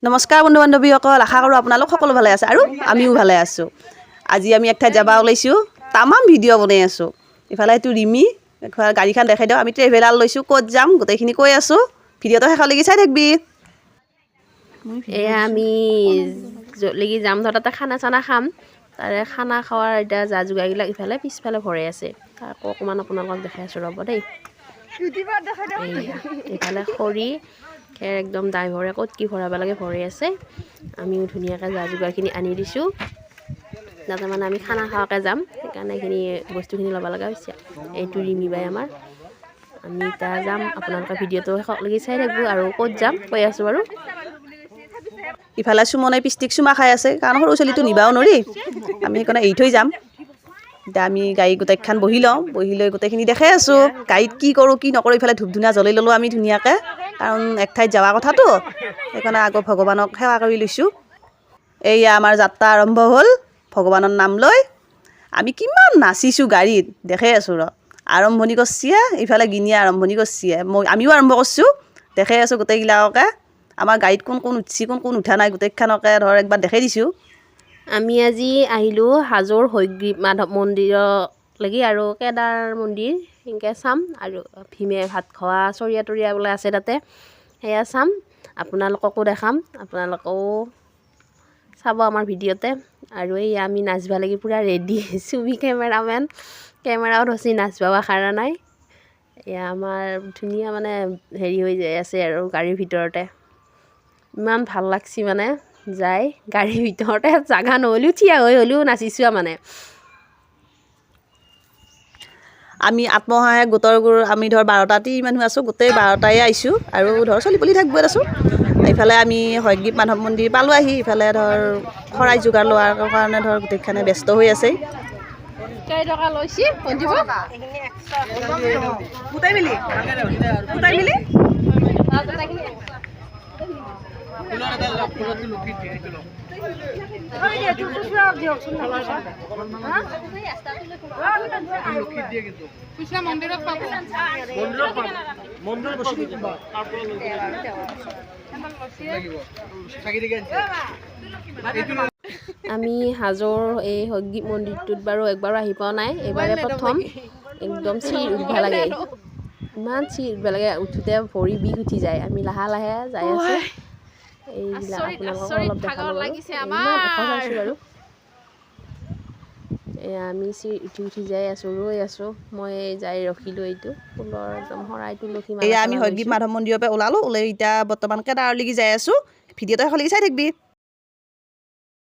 নমস্কাৰ বন্ধু বান্ধৱীসকল, আশা কৰোঁ আপোনালোক সকলো ভালে আছে আৰু আমিও ভালে আছোঁ। আজি আমি এক ঠাইত যাব ওলাইছোঁ, তামাম ভিডিঅ' বনাই আছোঁ। ইফালে এইটো ৰিমি, গাড়ীখন দেখাই দিওঁ। আমি ট্ৰেভেলাৰ লৈছোঁ, ক'ত যাম গোটেইখিনি কৈ আছোঁ। ভিডিঅ'টো শেষলৈকে চাই থাকিবি। এয়া আমি য'লৈকে যাম ধৰ তাতে খানা চানা খাম। তাৰে খানা খোৱাৰ এতিয়া যা যোগাৰবিলাক ইফালে পিছফালে ভৰাই আছে। আকৌ অকণমান আপোনালোকক দেখাই আছোঁ ৰ'ব দেই। ইফালে খৰি খেৰ একদম ড্ৰাইভৰে ক'ত কি ভৰাব লাগে ভৰাই আছে। আমিও ধুনীয়াকৈ যা যোগাৰখিনি আনি দিছোঁ, যাতে মানে আমি খানা খোৱাকৈ যাম। সেইকাৰণে এইখিনি বস্তুখিনি ল'ব লগা হৈছে। এইটো ৰিমি বাই আমাৰ। আমি এতিয়া যাম, আপোনালোকে ভিডিঅ'টো শেষলৈকে চাই থাকিব আৰু ক'ত যাম কৈ আছোঁ বাৰু। ইফালে সুমনে পিষ্টিক চুমা খাই আছে, কাৰণ সৰু ছোৱালীটো নিবাও নোৱাৰি। আমি সেইকাৰণে এৰি থৈ যাম। এতিয়া আমি গাড়ী গোটেইখন বহি লওঁ, বহি লৈ গোটেইখিনি দেখাই আছোঁ। গাড়ীত কি কৰোঁ কি নকৰোঁ। ইফালে ধূপ ধূনা জ্বলাই ল'লোঁ আমি ধুনীয়াকৈ, কাৰণ এক ঠাইত যোৱা কথাটো। সেইকাৰণে আকৌ ভগৱানক সেৱা কৰি লৈছোঁ। এয়া আমাৰ যাত্ৰা আৰম্ভ হ'ল ভগৱানৰ নাম লৈ। আমি কিমান নাচিছোঁ গাড়ীত, দেখাই আছোঁ ৰ। আৰম্ভণি কৰিছে, ইফালে গিনিয়ে আৰম্ভণি কৰিছে, আমিও আৰম্ভ কৰিছোঁ। দেখাই আছোঁ গোটেইবিলাককে। আমাৰ গাড়ীত কোন কোন উঠিছে, কোন কোন উঠা নাই, গোটেইখনকে ধৰ একবাৰ দেখাই দিছোঁ। আমি আজি আহিলোঁ হাজোৰ হয়গ্ৰীৱ মাধৱ মন্দিৰলৈকে আৰু কেদাৰ মন্দিৰ সেনেকৈ চাম। আৰু ভীমে ভাত খোৱা চৰিয়া তৰিয়া বোলে আছে তাতে, সেয়া চাম। আপোনালোককো দেখাম, আপোনালোকেও চাব আমাৰ ভিডিঅ'তে। আৰু এই আমি নাচবা লাগি পূৰা ৰেডি, চুমি কেমেৰামেন কেমেৰাও ধৰছি, নাচবাও আখাৰা নাই। এয়া আমাৰ ধুনীয়া মানে হেৰি হৈ যাই আছে আৰু গাড়ীৰ ভিতৰতে। ইমান ভাল লাগছি মানে যাই, গাড়ীৰ ভিতৰতে জাগা নহ'লেও থিয়া হৈ হ'লেও নাচিছোঁ মানে। আমি আত্মসহায়ক গোটৰ আমি ধৰ 12টা মানুহ আছোঁ, গোটেই 12টাই আহিছোঁ। আৰু ধৰ চলি পলি থাকিব আছোঁ। ইফালে আমি হয়গ্ৰীৱ মাধৱ মন্দিৰ পালোঁ আহি, ইফালে ধৰ শৰাই যোগাৰ লোৱাৰ কাৰণে ধৰ গোটেইখনে ব্যস্ত হৈ আছে। কেইটকা লৈছি গোটাই মিলি আমি হাজোৰ এই হয়গ্ৰীৱ মন্দিৰটোত বাৰু একবাৰো আহি পোৱা নাই, এইবাৰে প্ৰথম। একদম চিৰি উঠিব লাগে, ইমান চিৰি উঠিব লাগে, উঠোঁতে ভৰি বিষ উঠি যায়। আমি লাহে লাহে যাই আছোঁ। এইবিলাক আপোনালোকক অলপ দেখালোঁ বাৰু, ইমান ওখ চাইছোঁ বাৰু। এয়া আমি চিৰি উঠি যাই আছোঁ, ৰৈ আছোঁ। মই যাই ৰখিলোঁ, এইটো ফুলৰ একদম শৰাই তুলসী মালা এয়া আমি চালা হয়গ্ৰীৱ লৈছোঁ। মাধৱ মন্দিৰৰ পৰা ওলালোঁ, ওলাই এতিয়া বৰ্তমান কেদাৰলৈকে যাই আছোঁ। ভিডিঅ'টো শেষলৈকে চাই থাকিবি।